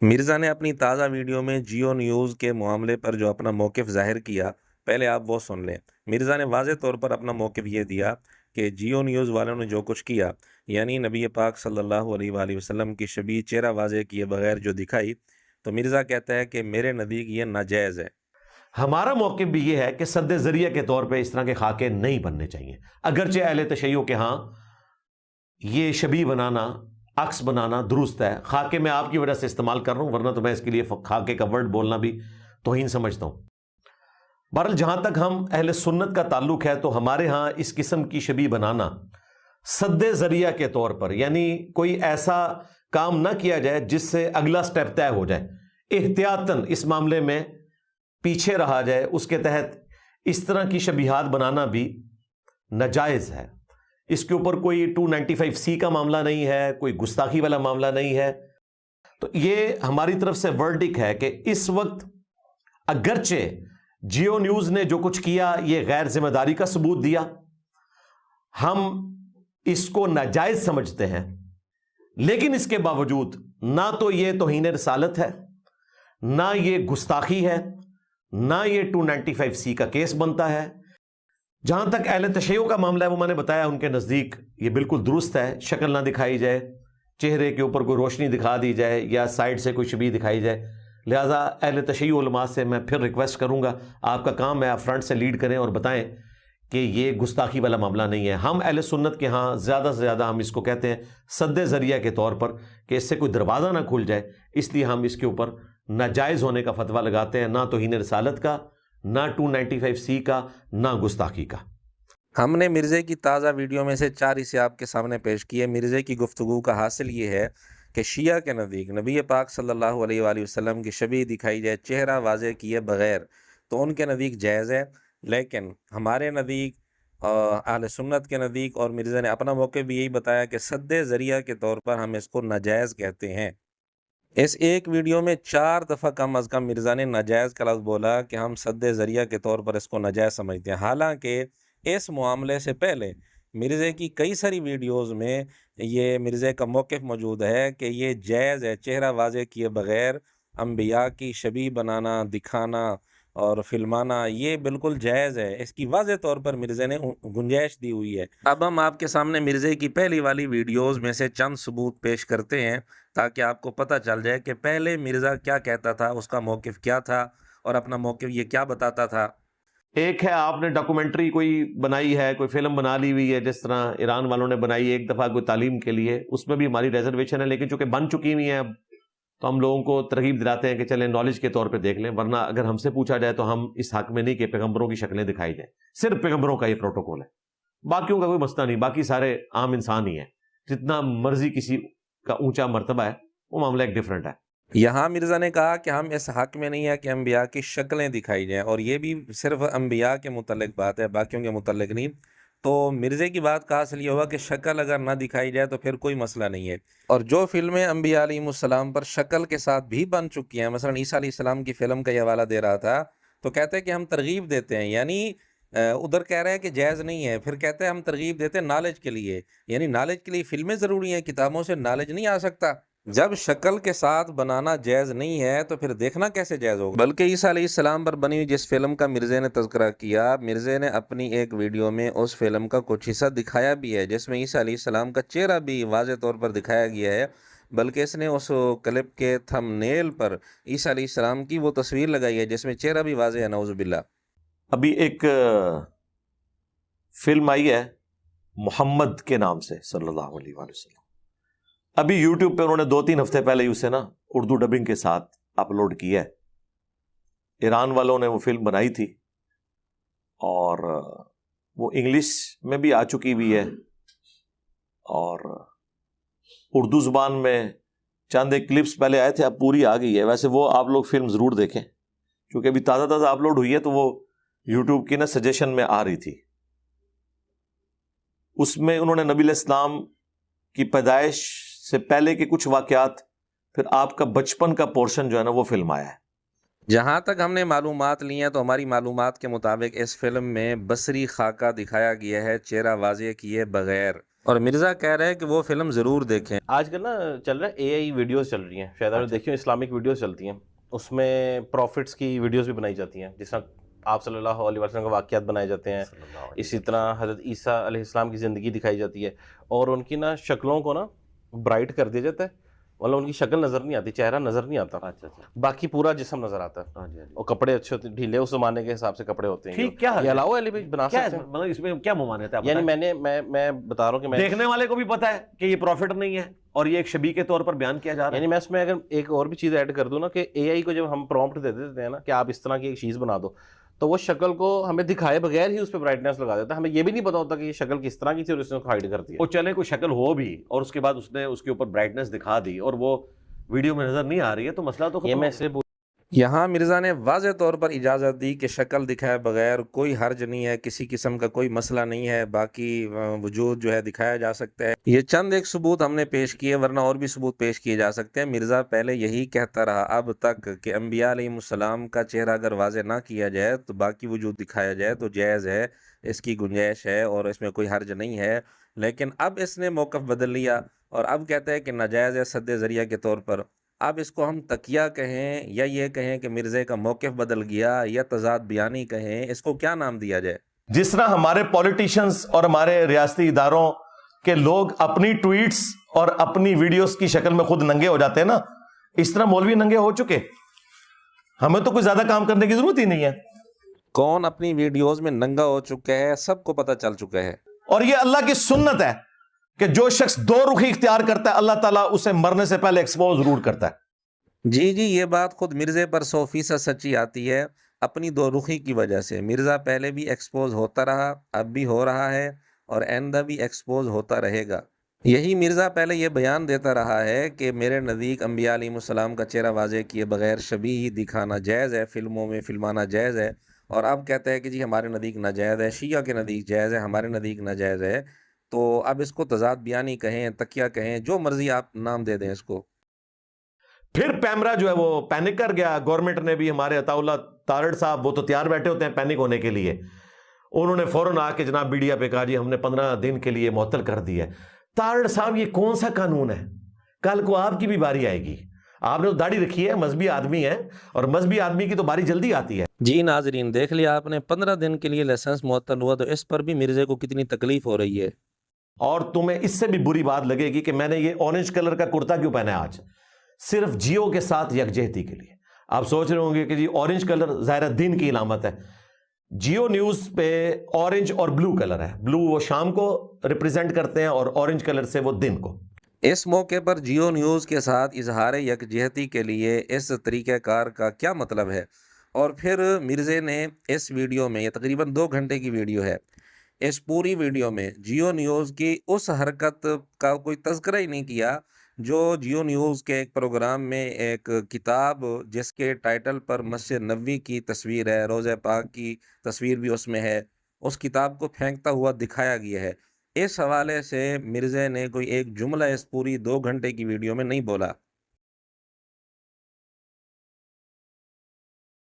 مرزا نے اپنی تازہ ویڈیو میں جیو نیوز کے معاملے پر جو اپنا موقف ظاہر کیا، پہلے آپ وہ سن لیں۔ مرزا نے واضح طور پر اپنا موقف یہ دیا کہ جیو نیوز والوں نے جو کچھ کیا، یعنی نبی پاک صلی اللہ علیہ وآلہ وسلم کی شبیہ چہرہ واضح کیے بغیر جو دکھائی، تو مرزا کہتا ہے کہ میرے نزدیک یہ ناجائز ہے۔ ہمارا موقف بھی یہ ہے کہ سد ذریعہ کے طور پہ اس طرح کے خاکے نہیں بننے چاہیے، اگرچہ اہل تشیع کے ہاں یہ شبیہ بنانا، عکس بنانا درست ہے۔ خاکے میں آپ کی وجہ سے استعمال کر رہا ہوں، ورنہ تو میں اس کے لیے خاکے کا ورڈ بولنا بھی توہین سمجھتا ہوں۔ بہرحال جہاں تک ہم اہل سنت کا تعلق ہے تو ہمارے ہاں اس قسم کی شبیہ بنانا سد ذریعہ کے طور پر، یعنی کوئی ایسا کام نہ کیا جائے جس سے اگلا سٹیپ طے ہو جائے، احتیاطاً اس معاملے میں پیچھے رہا جائے، اس کے تحت اس طرح کی شبیہات بنانا بھی ناجائز ہے۔ اس کے اوپر کوئی 295C کا معاملہ نہیں ہے، کوئی گستاخی والا معاملہ نہیں ہے۔ تو یہ ہماری طرف سے ورڈک ہے کہ اس وقت اگرچہ جیو نیوز نے جو کچھ کیا یہ غیر ذمہ داری کا ثبوت دیا، ہم اس کو ناجائز سمجھتے ہیں، لیکن اس کے باوجود نہ تو یہ توہین رسالت ہے، نہ یہ گستاخی ہے، نہ یہ 295C کا کیس بنتا ہے۔ جہاں تک اہل تشیع کا معاملہ ہے وہ میں نے بتایا ان کے نزدیک یہ بالکل درست ہے، شکل نہ دکھائی جائے، چہرے کے اوپر کوئی روشنی دکھا دی جائے یا سائڈ سے کوئی شبیہ دکھائی جائے۔ لہٰذا اہل تشیع علماء سے میں پھر ریکویسٹ کروں گا، آپ کا کام ہے آپ فرنٹ سے لیڈ کریں اور بتائیں کہ یہ گستاخی والا معاملہ نہیں ہے۔ ہم اہل سنت کے ہاں زیادہ سے زیادہ ہم اس کو کہتے ہیں سد ذریعہ کے طور پر کہ اس سے کوئی دروازہ نہ کھل جائے، اس لیے ہم اس کے اوپر ناجائز ہونے کا فتویٰ لگاتے ہیں، نہ توہین رسالت کا، نہ 295C کا، نہ گستاخی کا۔ ہم نے مرزے کی تازہ ویڈیو میں سے 4 حصے آپ کے سامنے پیش کیے۔ مرزے کی گفتگو کا حاصل یہ ہے کہ شیعہ کے نزدیک نبی پاک صلی اللہ علیہ وآلہ وسلم کی شبیہ دکھائی جائے چہرہ واضح کیے بغیر تو ان کے نزدیک جائز ہے، لیکن ہمارے نزدیک اہل سنت کے نزدیک اور مرزا نے اپنا موقع بھی یہی بتایا کہ سد ذریعہ کے طور پر ہم اس کو ناجائز کہتے ہیں۔ اس ایک ویڈیو میں 4 دفعہ کم از کم مرزا نے ناجائز کا لفظ بولا کہ ہم سد ذریعہ کے طور پر اس کو ناجائز سمجھتے ہیں، حالانکہ اس معاملے سے پہلے مرزے کی کئی ساری ویڈیوز میں یہ مرزے کا موقف موجود ہے کہ یہ جائز ہے، چہرہ واضح کیے بغیر انبیاء کی شبیہ بنانا، دکھانا اور فلمانا یہ بالکل جائز ہے۔ اس کی واضح طور پر مرزے نے گنجائش دی ہوئی ہے۔ اب ہم آپ کے سامنے مرزے کی پہلی والی ویڈیوز میں سے چند ثبوت پیش کرتے ہیں تاکہ آپ کو پتہ چل جائے کہ پہلے مرزا کیا کہتا تھا، اس کا موقف کیا تھا اور اپنا موقف یہ کیا بتاتا تھا۔ ایک ہے آپ نے ڈاکومنٹری کوئی بنائی ہے، کوئی فلم بنا لی ہوئی ہے، جس طرح ایران والوں نے بنائی ایک دفعہ کوئی تعلیم کے لیے، اس میں بھی ہماری ریزرویشن ہے، لیکن چونکہ بن چکی ہوئی ہیں اب تو ہم لوگوں کو ترغیب دلاتے ہیں کہ چلیں نالج کے طور پہ دیکھ لیں، ورنہ اگر ہم سے پوچھا جائے تو ہم اس حق میں نہیں کہ پیغمبروں کی شکلیں دکھائی جائیں۔ صرف پیغمبروں کا یہ پروٹوکول ہے، باقیوں کا کوئی مسئلہ نہیں، باقی سارے عام انسان ہی ہیں، جتنا مرضی کسی کا اونچا مرتبہ ہے وہ معاملہ ایک ڈیفرنٹ ہے۔ یہاں مرزا نے کہا کہ ہم اس حق میں نہیں ہے کہ انبیاء کی شکلیں دکھائی جائیں، اور یہ بھی صرف انبیاء کے متعلق بات ہے، باقیوں کے متعلق نہیں۔ تو مرزے کی بات کا حاصل یہ ہوا کہ شکل اگر نہ دکھائی جائے تو پھر کوئی مسئلہ نہیں ہے، اور جو فلمیں انبیاء علیہ السلام پر شکل کے ساتھ بھی بن چکی ہیں، مثلا عیسیٰ علیہ السلام کی فلم کا یہ حوالہ دے رہا تھا، تو کہتے ہیں کہ ہم ترغیب دیتے ہیں، یعنی ادھر کہہ رہے ہیں کہ جائز نہیں ہے، پھر کہتے ہیں ہم ترغیب دیتے ہیں نالج کے لیے، یعنی نالج کے لیے فلمیں ضروری ہیں، کتابوں سے نالج نہیں آ سکتا۔ جب شکل کے ساتھ بنانا جائز نہیں ہے تو پھر دیکھنا کیسے جائز ہوگا؟ بلکہ عیسیٰ علیہ السلام پر بنی ہوئی جس فلم کا مرزے نے تذکرہ کیا، مرزے نے اپنی ایک ویڈیو میں اس فلم کا کچھ حصہ دکھایا بھی ہے جس میں عیسیٰ علیہ السلام کا چہرہ بھی واضح طور پر دکھایا گیا ہے، بلکہ اس نے اس کلپ کے تھم نیل پر عیسیٰ علیہ السلام کی وہ تصویر لگائی ہے جس میں چہرہ بھی واضح ہے، نعوذ باللہ۔ ابھی ایک فلم آئی ہے محمد کے نام سے صلی اللہ علیہ وآلہ وسلم، ابھی یوٹیوب پہ انہوں نے 2-3 ہفتے پہلے ہی اسے اردو ڈبنگ کے ساتھ اپلوڈ کیا ہے۔ ایران والوں نے وہ فلم بنائی تھی اور وہ انگلش میں بھی آ چکی ہوئی ہے، اور اردو زبان میں چند ایک کلپس پہلے آئے تھے، اب پوری آ گئی ہے۔ ویسے وہ آپ لوگ فلم ضرور دیکھیں کیونکہ ابھی تازہ تازہ اپلوڈ ہوئی ہے، تو وہ یوٹیوب کی سجیشن میں آ رہی تھی۔ اس میں انہوں نے نبی علیہ السلام کی پیدائش سے پہلے کے کچھ واقعات، پھر آپ کا بچپن کا پورشن جو ہے وہ فلم آیا ہے۔ جہاں تک ہم نے معلومات لی ہیں تو ہماری معلومات کے مطابق اس فلم میں بصری خاکہ دکھایا گیا ہے چہرہ واضح کیے بغیر، اور مرزا کہہ رہے ہیں کہ وہ فلم ضرور دیکھیں۔ آج کل نا چل رہا ہے اے آئی ویڈیوز چل رہی ہیں، شاید آپ نے دیکھی ہو، اسلامک ویڈیوز چلتی ہیں، اس میں پروفٹس کی ویڈیوز بھی بنائی جاتی ہیں، جس طرح آپ صلی اللہ علیہ وسلم کے واقعات بنائے جاتے ہیں، اسی طرح حضرت عیسیٰ علیہ السلام کی زندگی دکھائی جاتی ہے، اور ان کی نا شکلوں کو نا برائٹ کر دیا جاتا ہے، مطلب ان کی شکل نظر نہیں آتی، چہرہ نظر نہیں آتا، باقی پورا جسم نظر آتا ہے، اور کپڑے اچھے ہوتے ہیں، ڈھیلے اس زمانے کے حساب سے کپڑے ہوتے ہیں۔ ٹھیک، کیا یہ علاوہ علی بھی بنا سکتے ہیں، مطلب اس میں کیا ممانعت ہے؟ یعنی میں بتا رہا ہوں کہ میں دیکھنے والے کو بھی پتا ہے کہ یہ پروفٹ نہیں ہے اور یہ ایک شبیہ کے طور پر بیان کیا جا رہا ہے۔ یعنی میں اس میں اگر ایک اور بھی چیز ایڈ کر دوں نا کہ اے آئی کو جب ہم پرومپٹ دے دیتے ہیں نا کہ آپ اس طرح کی ایک چیز بنا دو، تو وہ شکل کو ہمیں دکھائے بغیر ہی اس پہ برائٹنس لگا دیتا ہے، ہمیں یہ بھی نہیں پتا ہوتا کہ یہ شکل کس طرح کی تھی اور اس نے ہائڈ کر دیا۔ وہ چلے کوئی شکل ہو بھی اور اس کے بعد اس نے اس کے اوپر برائٹنس دکھا دی اور وہ ویڈیو میں نظر نہیں آ رہی ہے تو مسئلہ تو یہ ختم میں ہو اس لیے یہاں مرزا نے واضح طور پر اجازت دی کہ شکل دکھائے بغیر کوئی حرج نہیں ہے، کسی قسم کا کوئی مسئلہ نہیں ہے، باقی وجود جو ہے دکھایا جا سکتا ہے۔ یہ چند ایک ثبوت ہم نے پیش کیے، ورنہ اور بھی ثبوت پیش کیے جا سکتے ہیں۔ مرزا پہلے یہی کہتا رہا اب تک کہ انبیاء علیہ السلام کا چہرہ اگر واضح نہ کیا جائے تو باقی وجود دکھایا جائے تو جائز ہے، اس کی گنجائش ہے اور اس میں کوئی حرج نہیں ہے، لیکن اب اس نے موقف بدل لیا اور اب کہتا ہے کہ ناجائز ہے سد ذریعہ کے طور پر۔ اب اس کو ہم تقیہ کہیں یا یہ کہیں کہ مرزے کا موقف بدل گیا یا تضاد بیانی کہیں، اس کو کیا نام دیا جائے؟ جس طرح ہمارے پولیٹیشینز اور ہمارے ریاستی اداروں کے لوگ اپنی ٹویٹس اور اپنی ویڈیوز کی شکل میں خود ننگے ہو جاتے ہیں نا، اس طرح مولوی ننگے ہو چکے، ہمیں تو کوئی زیادہ کام کرنے کی ضرورت ہی نہیں ہے۔ کون اپنی ویڈیوز میں ننگا ہو چکا ہے، سب کو پتہ چل چکا ہے۔ اور یہ اللہ کی سنت ہے کہ جو شخص دو رخی اختیار کرتا ہے اللہ تعالیٰ اسے مرنے سے پہلے ایکسپوز ضرور کرتا ہے۔ جی یہ بات خود مرزے پر 100% سچی آتی ہے، اپنی دو رخی کی وجہ سے۔ مرزا پہلے بھی ایکسپوز ہوتا رہا، اب بھی ہو رہا ہے اور آئندہ بھی ایکسپوز ہوتا رہے گا۔ یہی مرزا پہلے یہ بیان دیتا رہا ہے کہ میرے نزدیک انبیاء علیہ السلام کا چہرہ واضح کیے بغیر شبیہ دکھانا جائز ہے، فلموں میں فلمانا جائز ہے، اور اب کہتا ہے کہ جی ہمارے نزدیک ناجائز ہے، شیعہ کے نزدیک جائز ہے، ہمارے نزدیک ناجائز ہے۔ تو اب اس کو تضاد بیانی کہیں، تقیہ کہیں، جو مرضی آپ نام دے دیں اس کو۔ پھر پیمرا جو ہے وہ پینک کر گیا، گورنمنٹ نے بھی، ہمارے عطا اللہ تارڑ صاحب وہ تو تیار بیٹھے ہوتے ہیں پینک ہونے کے لیے، انہوں نے فوراً آ کے جناب میڈیا پہ کہا جی ہم نے 15 دن کے لیے معطل کر دی ہے۔ تارڑ صاحب یہ کون سا قانون ہے؟ کل کو آپ کی بھی باری آئے گی، آپ نے تو داڑھی رکھی ہے، مذہبی آدمی ہے، اور مذہبی آدمی کی تو باری جلدی آتی ہے۔ جی ناظرین دیکھ لیا آپ نے، 15 دن کے لیے لائسنس معطل ہوا، تو اس پر بھی مرزے کو کتنی تکلیف ہو رہی ہے۔ اور تمہیں اس سے بھی بری بات لگے گی کہ میں نے یہ اورنج کلر کا کرتا کیوں پہنا ہے آج، صرف جیو کے ساتھ یکجہتی کے لیے۔ آپ سوچ رہے ہوں گے کہ جی اورنج کلر ظاہر دین کی علامت ہے، جیو نیوز پہ اورنج اور بلو کلر ہے، بلو وہ شام کو ریپریزنٹ کرتے ہیں اور اورنج کلر سے وہ دن کو۔ اس موقع پر جیو نیوز کے ساتھ اظہار یکجہتی کے لیے اس طریقہ کار کا کیا مطلب ہے؟ اور پھر مرزے نے اس ویڈیو میں، یہ تقریباً 2 گھنٹے کی ویڈیو ہے، اس پوری ویڈیو میں جیو نیوز کی اس حرکت کا کوئی تذکرہ ہی نہیں کیا جو جیو نیوز کے ایک پروگرام میں ایک کتاب جس کے ٹائٹل پر مسجد نبوی کی تصویر ہے، روضہ پاک کی تصویر بھی اس میں ہے، اس کتاب کو پھینکتا ہوا دکھایا گیا ہے۔ اس حوالے سے مرزے نے کوئی ایک جملہ اس پوری 2 گھنٹے کی ویڈیو میں نہیں بولا۔